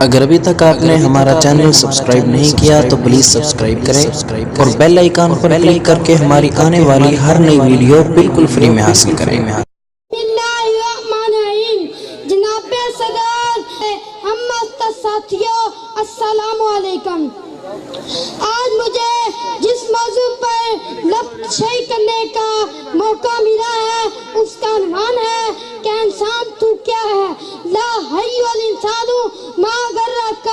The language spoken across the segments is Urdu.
اگر ابھی تک آپ نے ہمارا چینل سبسکرائب نہیں کیا تو پلیز سبسکرائب کریں اور بیل آئیکن پر کلک کر کے ہماری آنے والی ہر نئی ویڈیو بالکل فری میں حاصل کریں۔ جناب صدر ہم ساتھیوں السلام علیکم۔ آج مجھے جس موضوع پر لفظ کرنے کا موقع ملا ہے اس کا عنوان ہے کہ انسان تو کیا ہے۔ لا حی والانسان ما غرک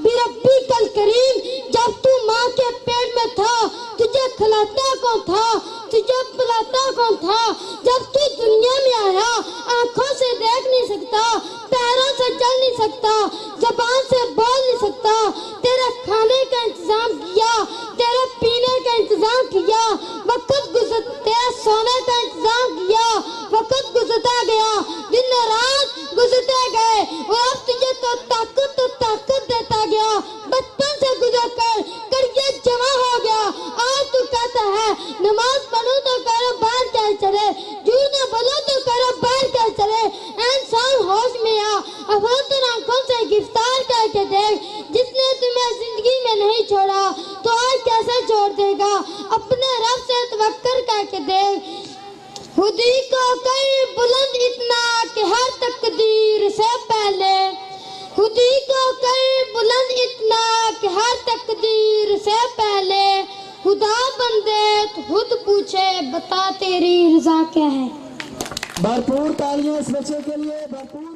بربک الکریم۔ جب تو ماں کے پیٹ میں تھا تجھے کھلاتا کون تھا، تجھے پلاتا کون تھا؟ جب تو دنیا میں آیا آنکھوں سے دیکھ نہیں سکتا، پیروں سے چل نہیں سکتا، زبان سے بول نہیں سکتا، تیرے کھانے کا انتظام کیا، تیرے پینے کا انتظام کیا، وقت گزرتے سونے کا انتظام کیا، وقت گزرتا گیا، دن رات گزرتے گئے اور اب تجھے تو طاقت دیتا گیا۔ بچپن سے گزر کر یہ جوان ہو گیا، آج تو کہتا ہے نماز پڑھوں تو کاروبار کیسے چلے، جھوٹ نہ بولو تو کاروبار کیسے چلے۔ انسان ہوش میں آ، افلاطون آنکھوں سے گرفتار کر کے دیکھ، جس نے تمہیں زندگی میں نہیں چھوڑا تو آج کیسے چھوڑ دے گا؟ اپنے رب سے توکل کر کے دیکھ۔ خودی کو کر بلند اتنا کہ ہر تقدیر سے پہلے، خودی کو کر بلند اتنا کہ ہر تقدیر سے پہلے، خدا بندے تو خود پوچھے بتا تیری رضا کیا ہے۔ بھرپور تالیاں اس بچے کے لیے، بھرپور